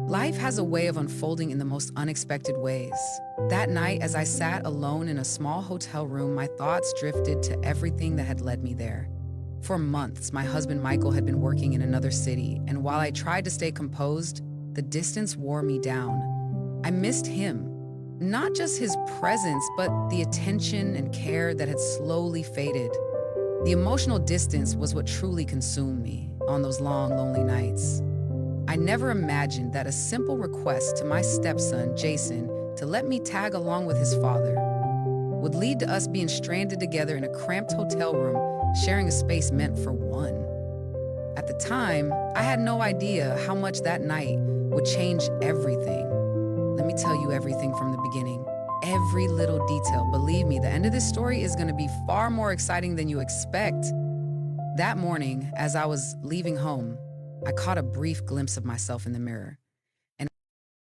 Life has a way of unfolding in the most unexpected ways. That night, as I sat alone in a small hotel room, my thoughts drifted to everything that had led me there. For months, my husband Michael had been working in another city, and while I tried to stay composed, the distance wore me down. I missed him. Not just his presence, but the attention and care that had slowly faded. The emotional distance was what truly consumed me on those long, lonely nights. I never imagined that a simple request to my stepson, Jason, to let me tag along with his father would lead to us being stranded together in a cramped hotel room, sharing a space meant for one. At the time, I had no idea how much that night would change everything. Let me tell you everything from the beginning. Every little detail. Believe me, the end of this story is going to be far more exciting than you expect. That morning, as I was leaving home, I caught a brief glimpse of myself in the mirror. And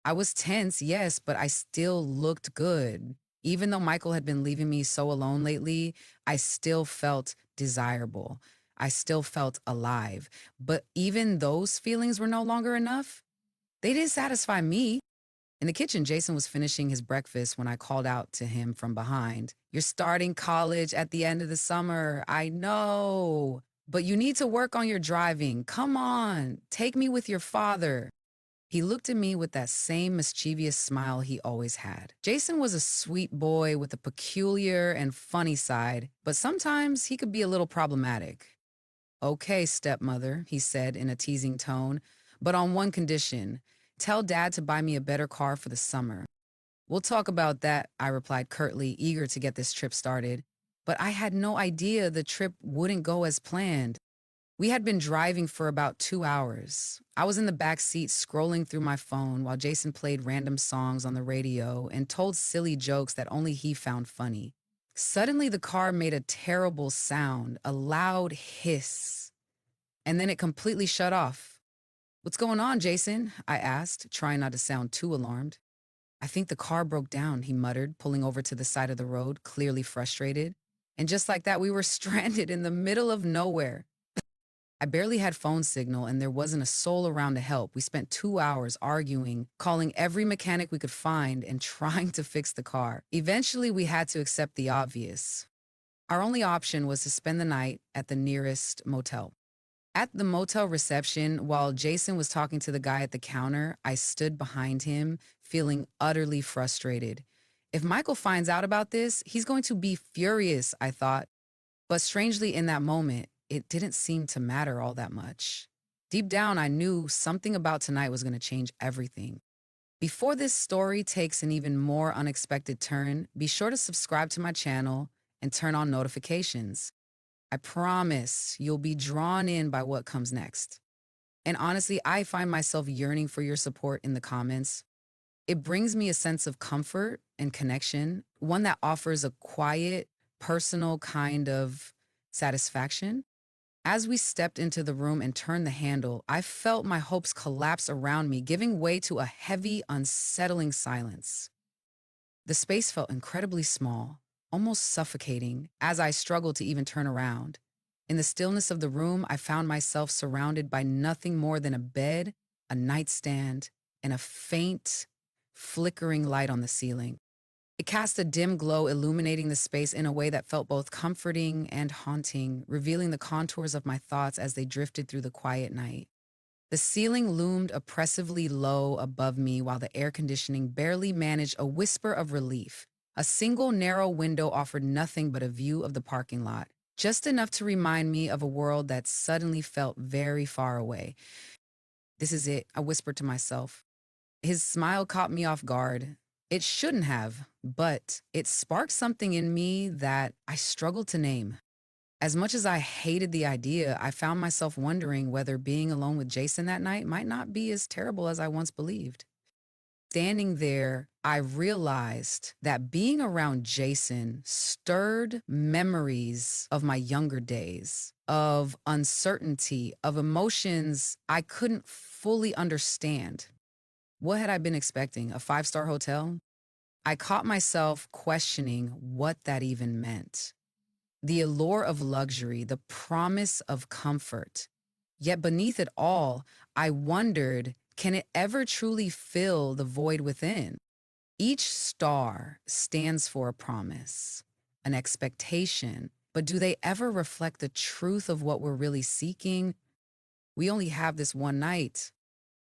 I was tense, yes, but I still looked good. Even though Michael had been leaving me so alone lately, I still felt desirable. I still felt alive. But even those feelings were no longer enough. They didn't satisfy me. In the kitchen, Jason was finishing his breakfast when I called out to him from behind. "You're starting college at the end of the summer. I know. But you need to work on your driving. Come on, take me with your father." He looked at me with that same mischievous smile he always had. Jason was a sweet boy with a peculiar and funny side, but sometimes he could be a little problematic. "Okay, stepmother," he said in a teasing tone, "but on one condition. Tell Dad to buy me a better car for the summer." "We'll talk about that," I replied curtly, eager to get this trip started. But I had no idea the trip wouldn't go as planned. We had been driving for about 2 hours. I was in the back seat scrolling through my phone while Jason played random songs on the radio and told silly jokes that only he found funny. Suddenly, the car made a terrible sound, a loud hiss, and then it completely shut off. "What's going on, Jason?" I asked, trying not to sound too alarmed. "I think the car broke down," he muttered, pulling over to the side of the road, clearly frustrated. And just like that, we were stranded in the middle of nowhere. I barely had phone signal and there wasn't a soul around to help. We spent 2 hours arguing, calling every mechanic we could find and trying to fix the car. Eventually, we had to accept the obvious. Our only option was to spend the night at the nearest motel. At the motel reception, while Jason was talking to the guy at the counter, I stood behind him, feeling utterly frustrated. If Michael finds out about this, he's going to be furious, I thought. But strangely, in that moment, it didn't seem to matter all that much. Deep down, I knew something about tonight was going to change everything. Before this story takes an even more unexpected turn, be sure to subscribe to my channel and turn on notifications. I promise you'll be drawn in by what comes next. And honestly, I find myself yearning for your support in the comments. It brings me a sense of comfort and connection, one that offers a quiet, personal kind of satisfaction. As we stepped into the room and turned the handle, I felt my hopes collapse around me, giving way to a heavy, unsettling silence. The space felt incredibly small, almost suffocating, as I struggled to even turn around. In the stillness of the room, I found myself surrounded by nothing more than a bed, a nightstand, and a faint, flickering light on the ceiling. It cast a dim glow, illuminating the space in a way that felt both comforting and haunting, revealing the contours of my thoughts as they drifted through the quiet night. The ceiling loomed oppressively low above me while the air conditioning barely managed a whisper of relief. A single narrow window offered nothing but a view of the parking lot, just enough to remind me of a world that suddenly felt very far away. "This is it," I whispered to myself. His smile caught me off guard. It shouldn't have, but it sparked something in me that I struggled to name. As much as I hated the idea, I found myself wondering whether being alone with Jason that night might not be as terrible as I once believed. Standing there, I realized that being around Jason stirred memories of my younger days, of uncertainty, of emotions I couldn't fully understand. What had I been expecting? A five-star hotel? I caught myself questioning what that even meant. The allure of luxury, the promise of comfort. Yet beneath it all, I wondered, Can it ever truly fill the void within? Each star stands for a promise, an expectation, but do they ever reflect the truth of what we're really seeking? We only have this one night.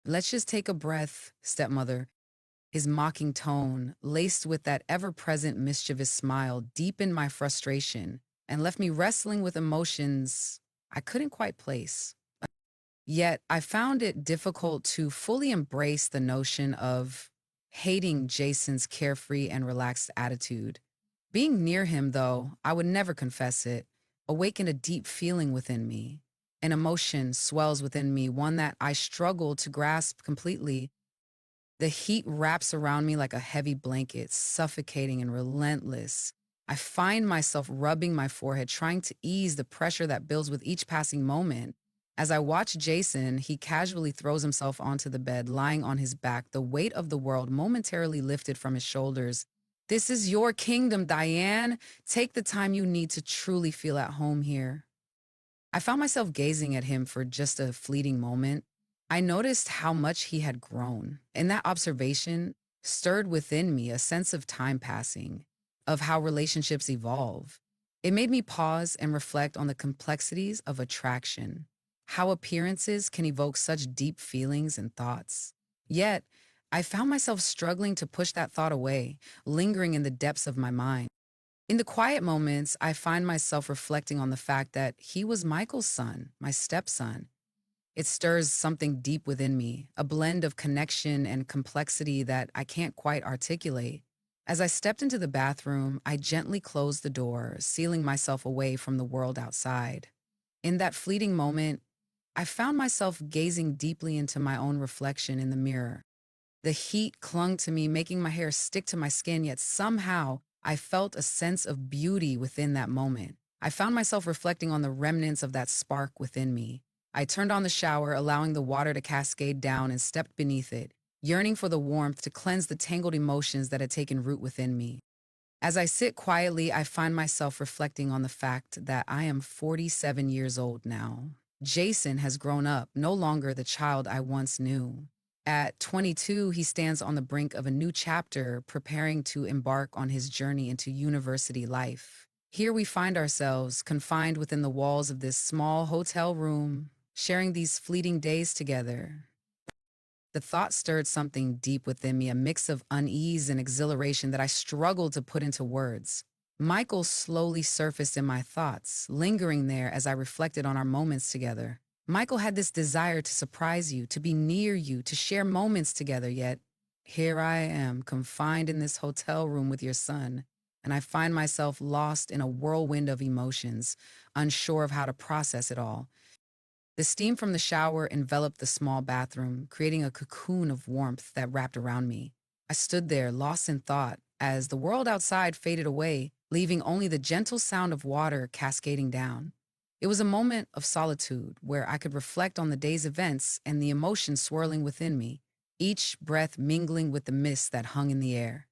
Let's just take a breath, stepmother. His mocking tone, laced with that ever present mischievous smile, deepened my frustration and left me wrestling with emotions I couldn't quite place. Yet I found it difficult to fully embrace the notion of hating Jason's carefree and relaxed attitude. Being near him, though, I would never confess it, awakened a deep feeling within me. An emotion swells within me, one that I struggle to grasp completely. The heat wraps around me like a heavy blanket, suffocating and relentless. I find myself rubbing my forehead, trying to ease the pressure that builds with each passing moment. As I watch Jason, he casually throws himself onto the bed, lying on his back, the weight of the world momentarily lifted from his shoulders. This is your kingdom, Diane. Take the time you need to truly feel at home here. I found myself gazing at him for just a fleeting moment. I noticed how much he had grown, and that observation stirred within me a sense of time passing, of how relationships evolve. It made me pause and reflect on the complexities of attraction, how appearances can evoke such deep feelings and thoughts. Yet, I found myself struggling to push that thought away, lingering in the depths of my mind. In the quiet moments, I find myself reflecting on the fact that he was Michael's son, my stepson. It stirs something deep within me, a blend of connection and complexity that I can't quite articulate. As I stepped into the bathroom, I gently closed the door, sealing myself away from the world outside. In that fleeting moment, I found myself gazing deeply into my own reflection in the mirror. The heat clung to me, making my hair stick to my skin, yet somehow I felt a sense of beauty within that moment. I found myself reflecting on the remnants of that spark within me. I turned on the shower, allowing the water to cascade down, and stepped beneath it, yearning for the warmth to cleanse the tangled emotions that had taken root within me. As I sit quietly, I find myself reflecting on the fact that I am 47 years old now. Jason has grown up, no longer the child I once knew. At 22, he stands on the brink of a new chapter, preparing to embark on his journey into university life. Here we find ourselves confined within the walls of this small hotel room, sharing these fleeting days together. The thought stirred something deep within me, a mix of unease and exhilaration that I struggled to put into words. Michael slowly surfaced in my thoughts, lingering there as I reflected on our moments together. Michael had this desire to surprise you, to be near you, to share moments together, yet here I am, confined in this hotel room with your son, and I find myself lost in a whirlwind of emotions, unsure of how to process it all. The steam from the shower enveloped the small bathroom, creating a cocoon of warmth that wrapped around me. I stood there, lost in thought, as the world outside faded away, leaving only the gentle sound of water cascading down. It was a moment of solitude where I could reflect on the day's events and the emotions swirling within me, each breath mingling with the mist that hung in the air.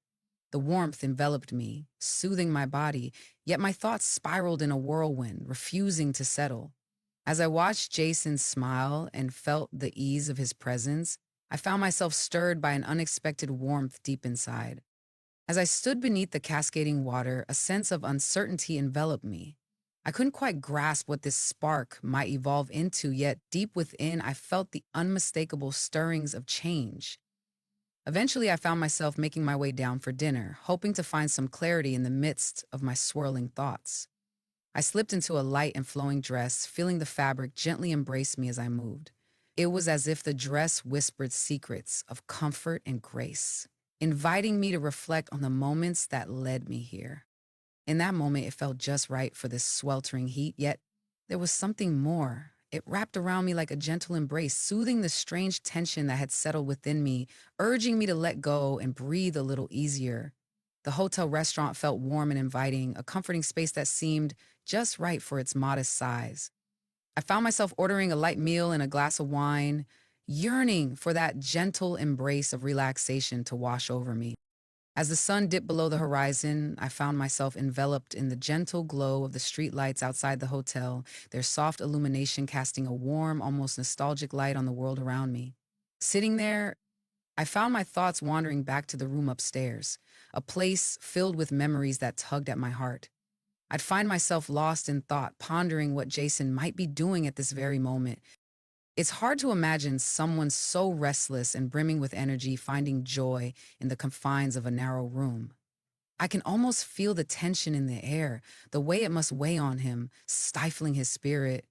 The warmth enveloped me, soothing my body, yet my thoughts spiraled in a whirlwind, refusing to settle. As I watched Jason smile and felt the ease of his presence, I found myself stirred by an unexpected warmth deep inside. As I stood beneath the cascading water, a sense of uncertainty enveloped me. I couldn't quite grasp what this spark might evolve into, yet deep within I felt the unmistakable stirrings of change. Eventually, I found myself making my way down for dinner, hoping to find some clarity in the midst of my swirling thoughts. I slipped into a light and flowing dress, feeling the fabric gently embrace me as I moved. It was as if the dress whispered secrets of comfort and grace, inviting me to reflect on the moments that led me here. In that moment, it felt just right for this sweltering heat, yet there was something more. It wrapped around me like a gentle embrace, soothing the strange tension that had settled within me, urging me to let go and breathe a little easier. The hotel restaurant felt warm and inviting, a comforting space that seemed just right for its modest size. I found myself ordering a light meal and a glass of wine, yearning for that gentle embrace of relaxation to wash over me. As the sun dipped below the horizon, I found myself enveloped in the gentle glow of the streetlights outside the hotel, their soft illumination casting a warm, almost nostalgic light on the world around me. Sitting there, I found my thoughts wandering back to the room upstairs, a place filled with memories that tugged at my heart. I'd find myself lost in thought, pondering what Jason might be doing at this very moment. It's hard to imagine someone so restless and brimming with energy finding joy in the confines of a narrow room. I can almost feel the tension in the air, the way it must weigh on him, stifling his spirit.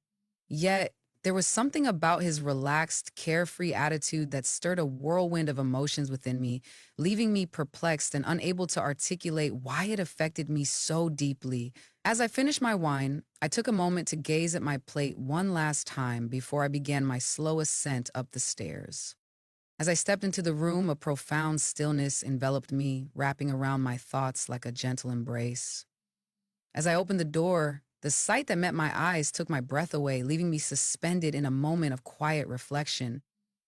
Yet, there was something about his relaxed, carefree attitude that stirred a whirlwind of emotions within me, leaving me perplexed and unable to articulate why it affected me so deeply. As I finished my wine, I took a moment to gaze at my plate one last time before I began my slow ascent up the stairs. As I stepped into the room, a profound stillness enveloped me, wrapping around my thoughts like a gentle embrace. As I opened the door, the sight that met my eyes took my breath away, leaving me suspended in a moment of quiet reflection.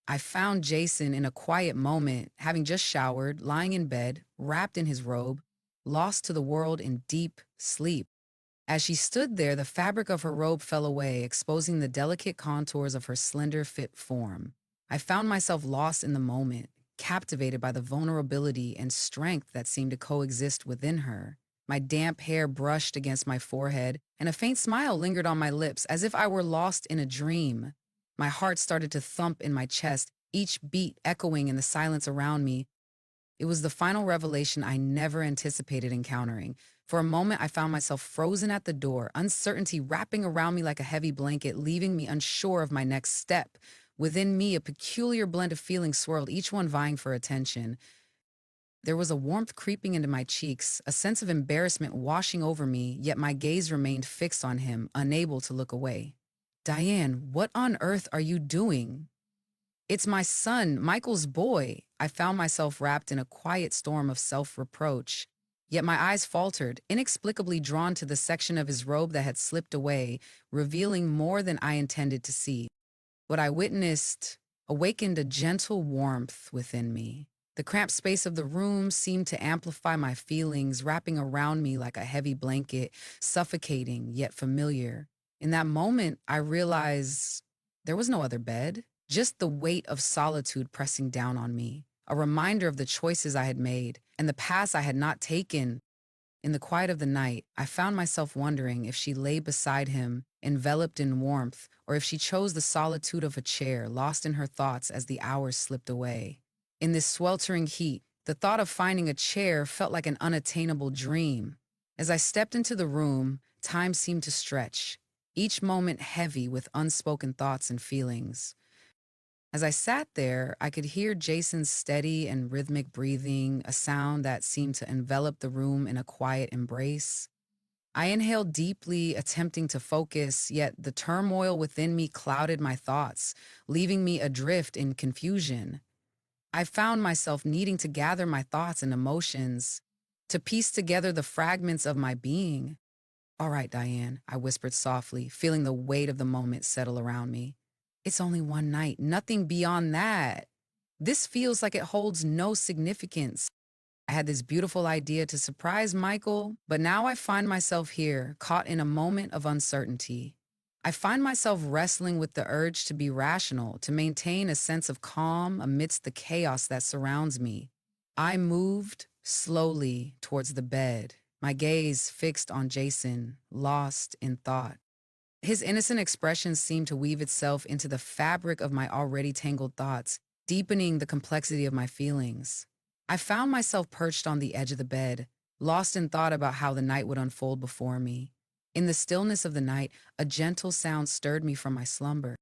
I found Jason in a quiet moment, having just showered, lying in bed, wrapped in his robe, lost to the world in deep sleep. As she stood there, the fabric of her robe fell away, exposing the delicate contours of her slender, fit form. I found myself lost in the moment, captivated by the vulnerability and strength that seemed to coexist within her. My damp hair brushed against my forehead, and a faint smile lingered on my lips as if I were lost in a dream. My heart started to thump in my chest, each beat echoing in the silence around me. It was the final revelation I never anticipated encountering. For a moment, I found myself frozen at the door, uncertainty wrapping around me like a heavy blanket, leaving me unsure of my next step. Within me, a peculiar blend of feelings swirled, each one vying for attention. There was a warmth creeping into my cheeks, a sense of embarrassment washing over me, yet my gaze remained fixed on him, unable to look away. Diane, what on earth are you doing? It's my son, Michael's boy. I found myself wrapped in a quiet storm of self-reproach. Yet my eyes faltered, inexplicably drawn to the section of his robe that had slipped away, revealing more than I intended to see. What I witnessed awakened a gentle warmth within me. The cramped space of the room seemed to amplify my feelings, wrapping around me like a heavy blanket, suffocating yet familiar. In that moment, I realized there was no other bed, just the weight of solitude pressing down on me, a reminder of the choices I had made and the paths I had not taken. In the quiet of the night, I found myself wondering if she lay beside him, enveloped in warmth, or if she chose the solitude of a chair, lost in her thoughts as the hours slipped away. In this sweltering heat, the thought of finding a chair felt like an unattainable dream. As I stepped into the room, time seemed to stretch, each moment heavy with unspoken thoughts and feelings. As I sat there, I could hear Jason's steady and rhythmic breathing, a sound that seemed to envelop the room in a quiet embrace. I inhaled deeply, attempting to focus, yet the turmoil within me clouded my thoughts, leaving me adrift in confusion. I found myself needing to gather my thoughts and emotions, to piece together the fragments of my being. All right, Diane, I whispered softly, feeling the weight of the moment settle around me. It's only one night, nothing beyond that. This feels like it holds no significance. I had this beautiful idea to surprise Michael, but now I find myself here, caught in a moment of uncertainty. I find myself wrestling with the urge to be rational, to maintain a sense of calm amidst the chaos that surrounds me. I moved slowly towards the bed, my gaze fixed on Jason, lost in thought. His innocent expression seemed to weave itself into the fabric of my already tangled thoughts, deepening the complexity of my feelings. I found myself perched on the edge of the bed, lost in thought about how the night would unfold before me. In the stillness of the night, a gentle sound stirred me from my slumber.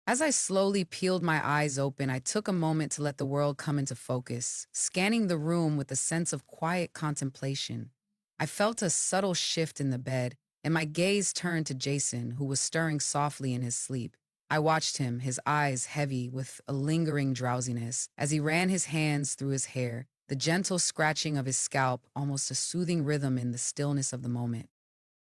As I slowly peeled my eyes open, I took a moment to let the world come into focus, scanning the room with a sense of quiet contemplation. I felt a subtle shift in the bed, and my gaze turned to Jason, who was stirring softly in his sleep. I watched him, his eyes heavy with a lingering drowsiness, as he ran his hands through his hair, the gentle scratching of his scalp almost a soothing rhythm in the stillness of the moment.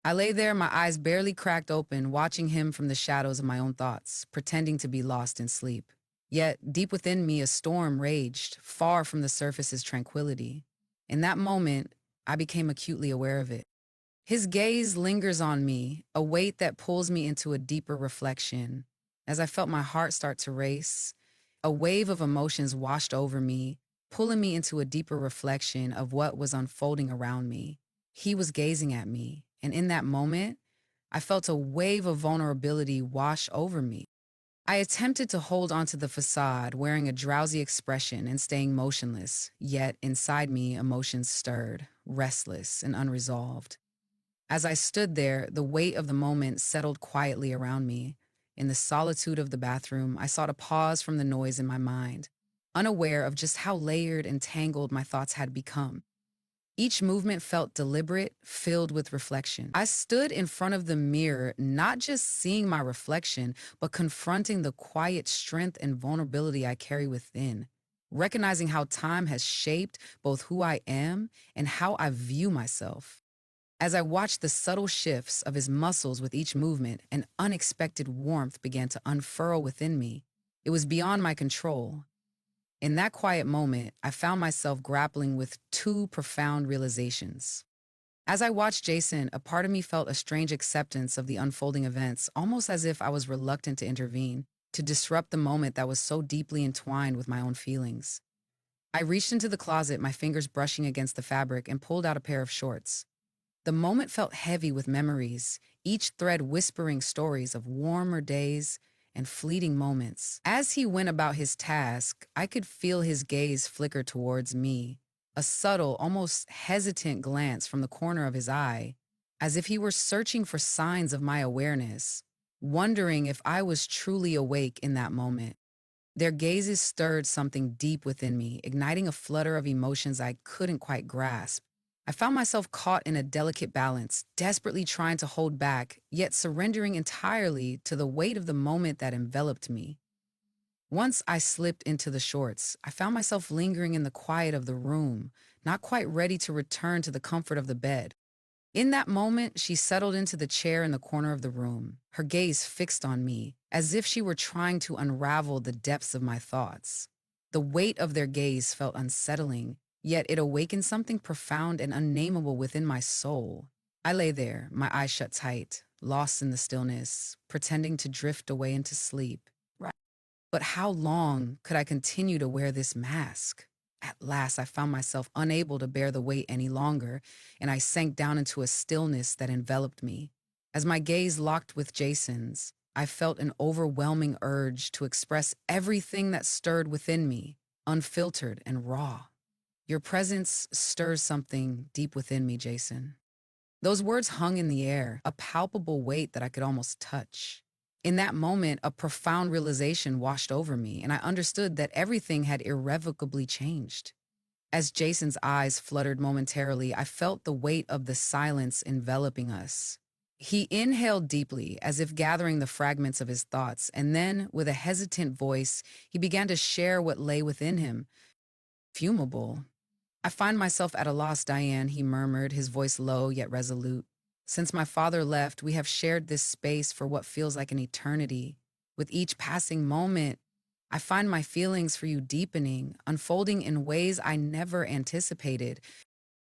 I lay there, my eyes barely cracked open, watching him from the shadows of my own thoughts, pretending to be lost in sleep. Yet, deep within me, a storm raged, far from the surface's tranquility. In that moment, I became acutely aware of it. His gaze lingers on me, a weight that pulls me into a deeper reflection. As I felt my heart start to race, A wave of emotions washed over me, pulling me into a deeper reflection of what was unfolding around me. He was gazing at me, and in that moment, I felt a wave of vulnerability wash over me. I attempted to hold onto the facade, wearing a drowsy expression and staying motionless, yet inside me, emotions stirred, restless and unresolved. As I stood there, the weight of the moment settled quietly around me. In the solitude of the bathroom, I sought a pause from the noise in my mind, unaware of just how layered and tangled my thoughts had become. Each movement felt deliberate, filled with reflection. I stood in front of the mirror, not just seeing my reflection, but confronting the quiet strength and vulnerability I carry within, recognizing how time has shaped both who I am and how I view myself. As I watched the subtle shifts of his muscles with each movement, an unexpected warmth began to unfurl within me. It was beyond my control. In that quiet moment, I found myself grappling with two profound realizations. As I watched Jason, a part of me felt a strange acceptance of the unfolding events, almost as if I was reluctant to intervene, to disrupt the moment that was so deeply entwined with my own feelings. I reached into the closet, my fingers brushing against the fabric, and pulled out a pair of shorts. The moment felt heavy with memories, each thread whispering stories of warmer days and fleeting moments. As he went about his task, I could feel his gaze flicker towards me, a subtle, almost hesitant glance from the corner of his eye, as if he were searching for signs of my awareness, wondering if I was truly awake in that moment. Their gazes stirred something deep within me, igniting a flutter of emotions I couldn't quite grasp. I found myself caught in a delicate balance, desperately trying to hold back, yet surrendering entirely to the weight of the moment that enveloped me. Once I slipped into the shorts, I found myself lingering in the quiet of the room, not quite ready to return to the comfort of the bed. In that moment, she settled into the chair in the corner of the room, her gaze fixed on me, as if she were trying to unravel the depths of my thoughts. The weight of their gaze felt unsettling, yet it awakened something profound and unnameable within my soul. I lay there, my eyes shut tight, lost in the stillness, pretending to drift away into sleep. But how long could I continue to wear this mask? At last, I found myself unable to bear the weight any longer, and I sank down into a stillness that enveloped me. As my gaze locked with Jason's, I felt an overwhelming urge to express everything that stirred within me, unfiltered and raw. Your presence stirs something deep within me, Jason. Those words hung in the air, a palpable weight that I could almost touch. In that moment, a profound realization washed over me, and I understood that everything had irrevocably changed. As Jason's eyes fluttered momentarily, I felt the weight of the silence enveloping us. He inhaled deeply, as if gathering the fragments of his thoughts, and then, with a hesitant voice, he began to share what lay within him. Fumable. I find myself at a loss, Diane, he murmured, his voice low yet resolute. Since my father left, we have shared this space for what feels like an eternity. With each passing moment, I find my feelings for you deepening, unfolding in ways I never anticipated.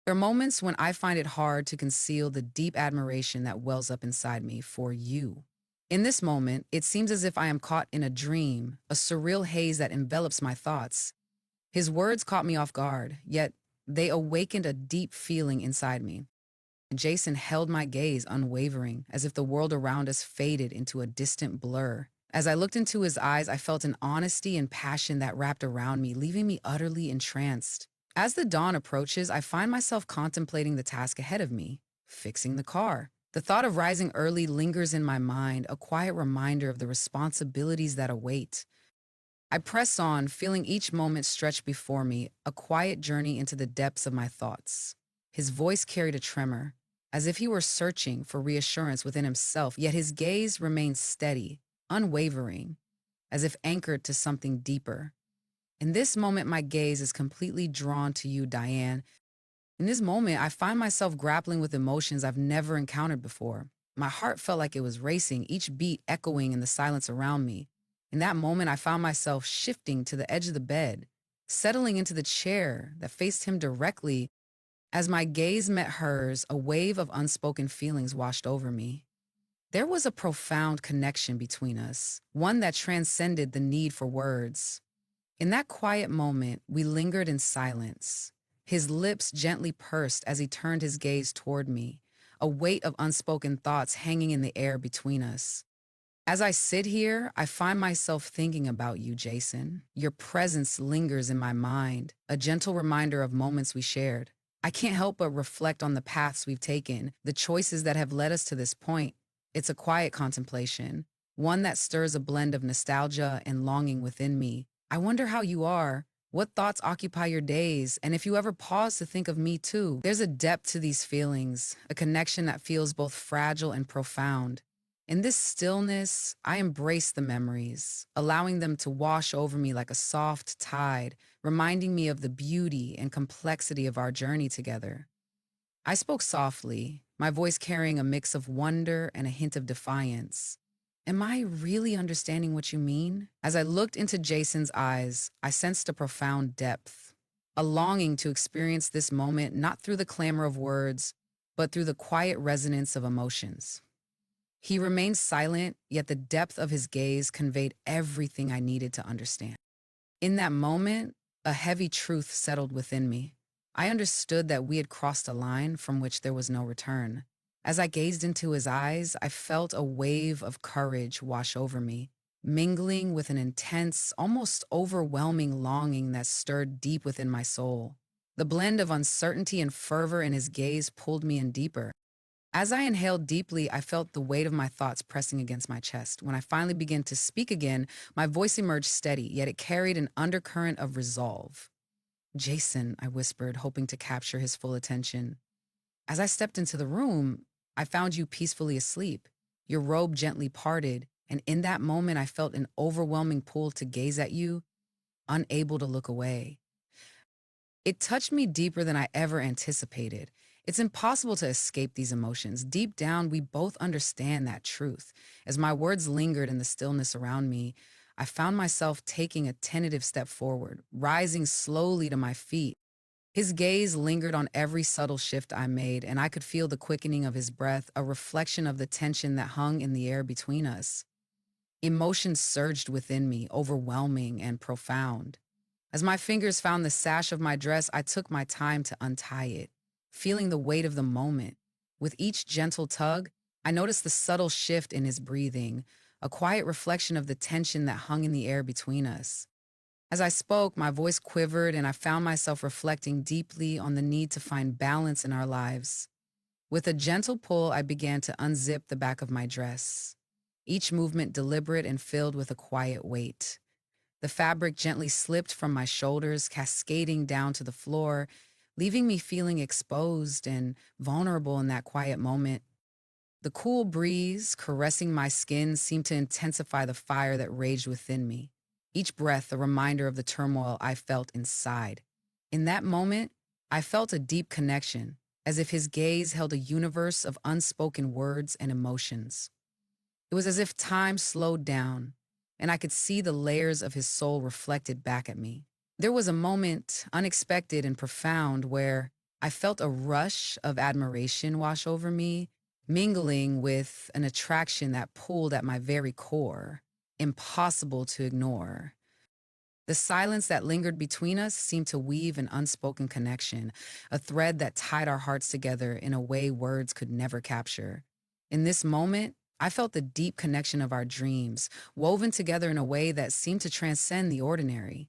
There are moments when I find it hard to conceal the deep admiration that wells up inside me for you. In this moment, it seems as if I am caught in a dream, a surreal haze that envelops my thoughts. His words caught me off guard, yet they awakened a deep feeling inside me. Jason held my gaze unwavering, as if the world around us faded into a distant blur. As I looked into his eyes, I felt an honesty and passion that wrapped around me, leaving me utterly entranced. As the dawn approaches, I find myself contemplating the task ahead of me, fixing the car. The thought of rising early lingers in my mind, a quiet reminder of the responsibilities that await. I press on, feeling each moment stretch before me, a quiet journey into the depths of my thoughts. His voice carried a tremor, as if he were searching for reassurance within himself, yet his gaze remained steady, unwavering, as if anchored to something deeper. In this moment, my gaze is completely drawn to you, Diane. In this moment, I find myself grappling with emotions I've never encountered before. My heart felt like it was racing, each beat echoing in the silence around me. In that moment, I found myself shifting to the edge of the bed, settling into the chair that faced him directly. As my gaze met hers, a wave of unspoken feelings washed over me. There was a profound connection between us, one that transcended the need for words. In that quiet moment, we lingered in silence. His lips gently pursed as he turned his gaze toward me, a weight of unspoken thoughts hanging in the air between us. As I sit here, I find myself thinking about you, Jason. Your presence lingers in my mind, a gentle reminder of moments we shared. I can't help but reflect on the paths we've taken, the choices that have led us to this point. It's a quiet contemplation, one that stirs a blend of nostalgia and longing within me. I wonder how you are, what thoughts occupy your days, and if you ever pause to think of me too. There's a depth to these feelings, a connection that feels both fragile and profound. In this stillness, I embrace the memories, allowing them to wash over me like a soft tide, reminding me of the beauty and complexity of our journey together. I spoke softly, my voice carrying a mix of wonder and a hint of defiance. Am I really understanding what you mean? As I looked into Jason's eyes, I sensed a profound depth, a longing to experience this moment not through the clamor of words, but through the quiet resonance of emotions. He remained silent, yet the depth of his gaze conveyed everything I needed to understand. In that moment, a heavy truth settled within me. I understood that we had crossed a line from which there was no return. As I gazed into his eyes, I felt a wave of courage wash over me, mingling with an intense, almost overwhelming longing that stirred deep within my soul. The blend of uncertainty and fervor in his gaze pulled me in deeper. As I inhaled deeply, I felt the weight of my thoughts pressing against my chest. When I finally began to speak again, my voice emerged steady, yet it carried an undercurrent of resolve. Jason, I whispered, hoping to capture his full attention. As I stepped into the room, I found you peacefully asleep, your robe gently parted, and in that moment I felt an overwhelming pull to gaze at you, unable to look away. It touched me deeper than I ever anticipated. It's impossible to escape these emotions. Deep down, we both understand that truth. As my words lingered in the stillness around me, I found myself taking a tentative step forward, rising slowly to my feet. His gaze lingered on every subtle shift I made, and I could feel the quickening of his breath, a reflection of the tension that hung in the air between us. Emotions surged within me, overwhelming and profound. As my fingers found the sash of my dress, I took my time to untie it, feeling the weight of the moment. With each gentle tug, I noticed the subtle shift in his breathing, a quiet reflection of the tension that hung in the air between us. As I spoke, my voice quivered and I found myself reflecting deeply on the need to find balance in our lives. With a gentle pull, I began to unzip the back of my dress, each movement deliberate and filled with a quiet weight. The fabric gently slipped from my shoulders, cascading down to the floor, leaving me feeling exposed and vulnerable in that quiet moment. The cool breeze caressing my skin seemed to intensify the fire that raged within me, each breath a reminder of the turmoil I felt inside. In that moment, I felt a deep connection, as if his gaze held a universe of unspoken words and emotions. It was as if time slowed down, and I could see the layers of his soul reflected back at me. There was a moment, unexpected and profound, where I felt a rush of admiration wash over me, mingling with an attraction that pulled at my very core, impossible to ignore. The silence that lingered between us seemed to weave an unspoken connection, a thread that tied our hearts together in a way words could never capture. In this moment, I felt the deep connection of our dreams, woven together in a way that seemed to transcend the ordinary.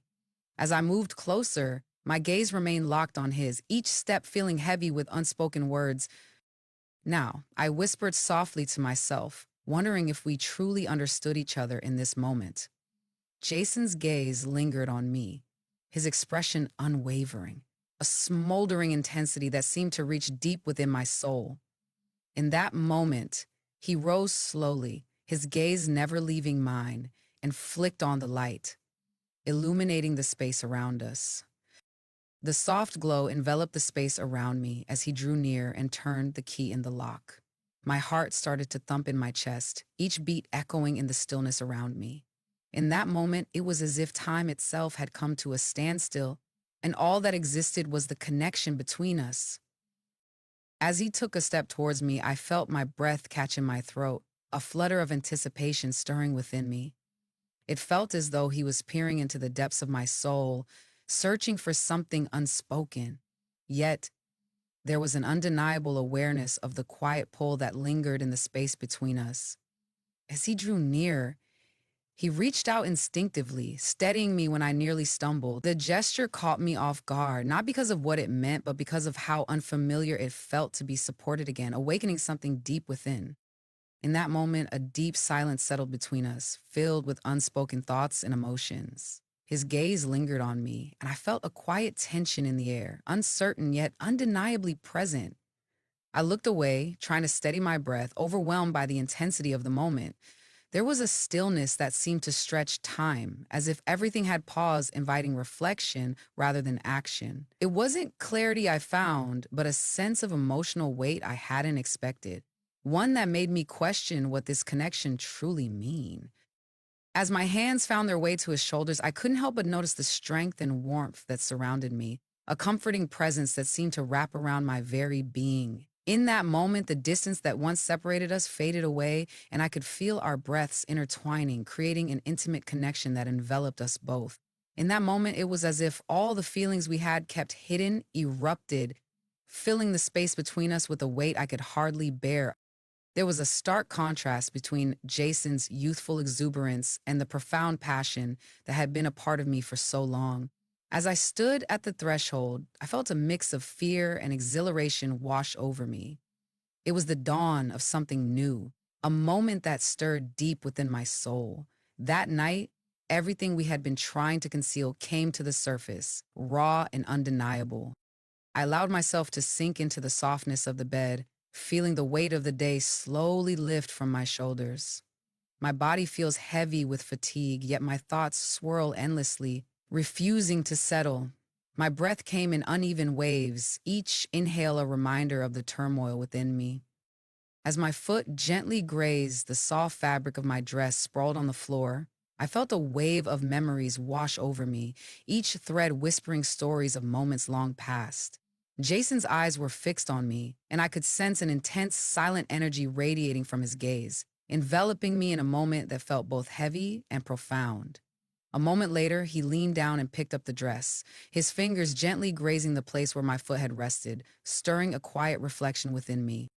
As I moved closer, my gaze remained locked on his, each step feeling heavy with unspoken words. Now, I whispered softly to myself, wondering if we truly understood each other in this moment. Jason's gaze lingered on me, his expression unwavering, a smoldering intensity that seemed to reach deep within my soul. In that moment, he rose slowly, his gaze never leaving mine, and flicked on the light, illuminating the space around us. The soft glow enveloped the space around me as he drew near and turned the key in the lock. My heart started to thump in my chest, each beat echoing in the stillness around me. In that moment, it was as if time itself had come to a standstill, and all that existed was the connection between us. As he took a step towards me, I felt my breath catch in my throat, a flutter of anticipation stirring within me. It felt as though he was peering into the depths of my soul, searching for something unspoken. Yet, there was an undeniable awareness of the quiet pull that lingered in the space between us. As he drew near, he reached out instinctively, steadying me when I nearly stumbled. The gesture caught me off guard, not because of what it meant, but because of how unfamiliar it felt to be supported again, awakening something deep within. In that moment, a deep silence settled between us, filled with unspoken thoughts and emotions. His gaze lingered on me, and I felt a quiet tension in the air, uncertain yet undeniably present. I looked away, trying to steady my breath, overwhelmed by the intensity of the moment. There was a stillness that seemed to stretch time, as if everything had paused, inviting reflection rather than action. It wasn't clarity I found, but a sense of emotional weight I hadn't expected, one that made me question what this connection truly mean. As my hands found their way to his shoulders, I couldn't help but notice the strength and warmth that surrounded me, a comforting presence that seemed to wrap around my very being. In that moment, the distance that once separated us faded away, and I could feel our breaths intertwining, creating an intimate connection that enveloped us both. In that moment, it was as if all the feelings we had kept hidden erupted, filling the space between us with a weight I could hardly bear. There was a stark contrast between Jason's youthful exuberance and the profound passion that had been a part of me for so long. As I stood at the threshold, I felt a mix of fear and exhilaration wash over me. It was the dawn of something new, a moment that stirred deep within my soul. That night, everything we had been trying to conceal came to the surface, raw and undeniable. I allowed myself to sink into the softness of the bed, feeling the weight of the day slowly lift from my shoulders. My body feels heavy with fatigue, yet my thoughts swirl endlessly, refusing to settle. My breath came in uneven waves, each inhale a reminder of the turmoil within me. As my foot gently grazed the soft fabric of my dress sprawled on the floor, I felt a wave of memories wash over me, each thread whispering stories of moments long past. Jason's eyes were fixed on me, and I could sense an intense, silent energy radiating from his gaze, enveloping me in a moment that felt both heavy and profound. A moment later, he leaned down and picked up the dress, his fingers gently grazing the place where my foot had rested, stirring a quiet reflection within me.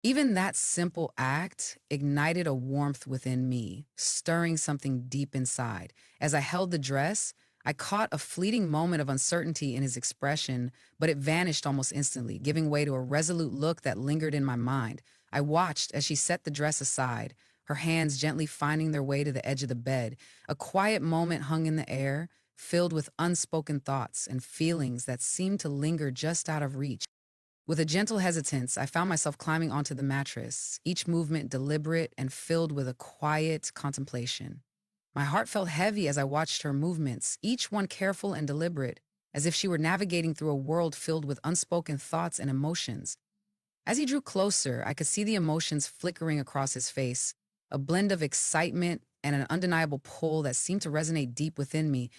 Even that simple act ignited a warmth within me, stirring something deep inside. As I held the dress, I caught a fleeting moment of uncertainty in his expression, but it vanished almost instantly, giving way to a resolute look that lingered in my mind. I watched as she set the dress aside, her hands gently finding their way to the edge of the bed. A quiet moment hung in the air, filled with unspoken thoughts and feelings that seemed to linger just out of reach. With a gentle hesitance, I found myself climbing onto the mattress, each movement deliberate and filled with a quiet contemplation. My heart felt heavy as I watched her movements, each one careful and deliberate, as if she were navigating through a world filled with unspoken thoughts and emotions. As he drew closer, I could see the emotions flickering across his face, a blend of excitement and an undeniable pull that seemed to resonate deep within me.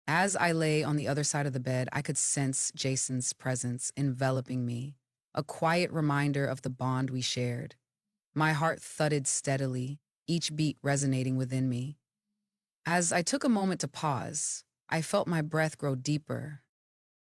As I lay on the other side of the bed, I could sense Jason's presence enveloping me, a quiet reminder of the bond we shared. My heart thudded steadily, each beat resonating within me. As I took a moment to pause, I felt my breath grow deeper.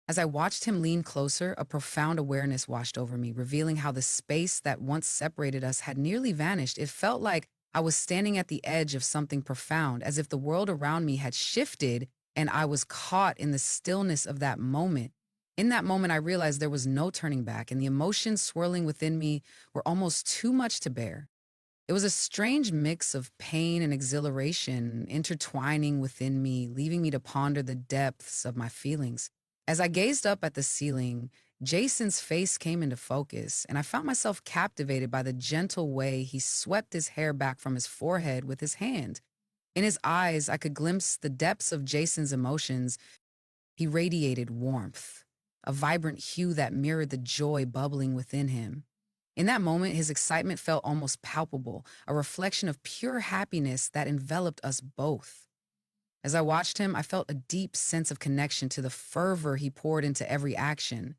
As I watched him lean closer, a profound awareness washed over me, revealing how the space that once separated us had nearly vanished. It felt like I was standing at the edge of something profound, as if the world around me had shifted and I was caught in the stillness of that moment. In that moment, I realized there was no turning back, and the emotions swirling within me were almost too much to bear. It was a strange mix of pain and exhilaration intertwining within me, leaving me to ponder the depths of my feelings. As I gazed up at the ceiling, Jason's face came into focus, and I found myself captivated by the gentle way he swept his hair back from his forehead with his hand. In his eyes, I could glimpse the depths of Jason's emotions. He radiated warmth, a vibrant hue that mirrored the joy bubbling within him. In that moment, his excitement felt almost palpable, a reflection of pure happiness that enveloped us both. As I watched him, I felt a deep sense of connection to the fervor he poured into every action.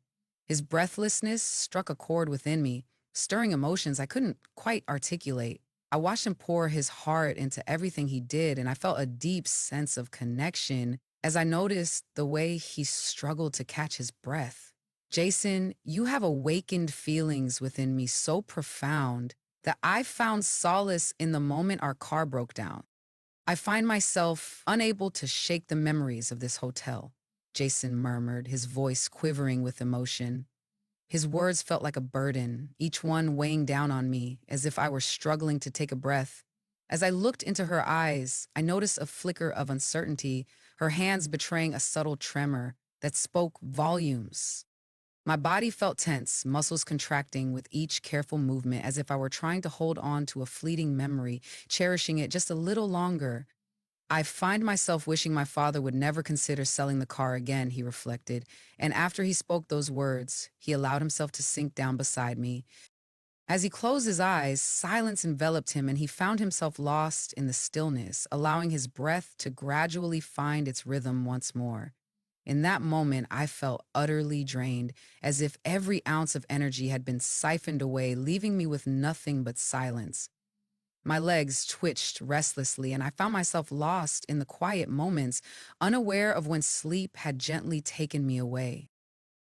His breathlessness struck a chord within me, stirring emotions I couldn't quite articulate. I watched him pour his heart into everything he did, and I felt a deep sense of connection as I noticed the way he struggled to catch his breath. Jason, you have awakened feelings within me so profound that I found solace in the moment our car broke down. I find myself unable to shake the memories of this hotel, Jason murmured, his voice quivering with emotion. His words felt like a burden, each one weighing down on me as if I were struggling to take a breath. As I looked into her eyes, I noticed a flicker of uncertainty, her hands betraying a subtle tremor that spoke volumes. My body felt tense, muscles contracting with each careful movement as if I were trying to hold on to a fleeting memory, cherishing it just a little longer. I find myself wishing my father would never consider selling the car again, he reflected, and after he spoke those words, he allowed himself to sink down beside me. As he closed his eyes, silence enveloped him and he found himself lost in the stillness, allowing his breath to gradually find its rhythm once more. In that moment, I felt utterly drained, as if every ounce of energy had been siphoned away, leaving me with nothing but silence. My legs twitched restlessly, and I found myself lost in the quiet moments, unaware of when sleep had gently taken me away.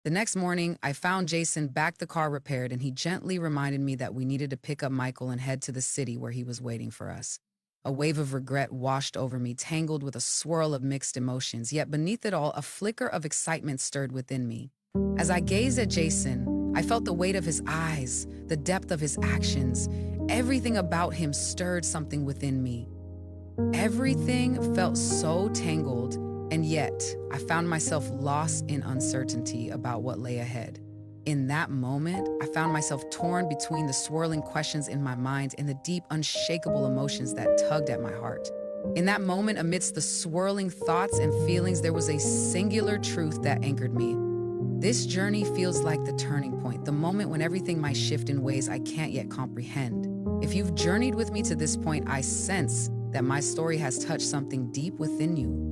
The next morning, I found Jason back the car repaired, and he gently reminded me that we needed to pick up Michael and head to the city where he was waiting for us. A wave of regret washed over me, tangled with a swirl of mixed emotions, yet beneath it all, a flicker of excitement stirred within me. As I gazed at Jason, I felt the weight of his eyes, the depth of his actions. Everything about him stirred something within me. Everything felt so tangled, and yet I found myself lost in uncertainty about what lay ahead. In that moment, I found myself torn between the swirling questions in my mind and the deep, unshakable emotions that tugged at my heart. In that moment, amidst the swirling thoughts and feelings, there was a singular truth that anchored me. This journey feels like the turning point, the moment when everything might shift in ways I can't yet comprehend. If you've journeyed with me to this point, I sense that my story has touched something deep within you.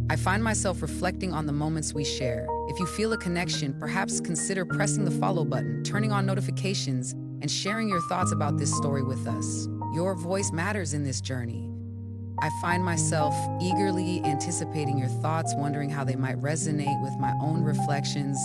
I find myself reflecting on the moments we share. If you feel a connection, perhaps consider pressing the follow button, turning on notifications, and sharing your thoughts about this story with us. Your voice matters in this journey. I find myself eagerly anticipating your thoughts, wondering how they might resonate with my own reflections.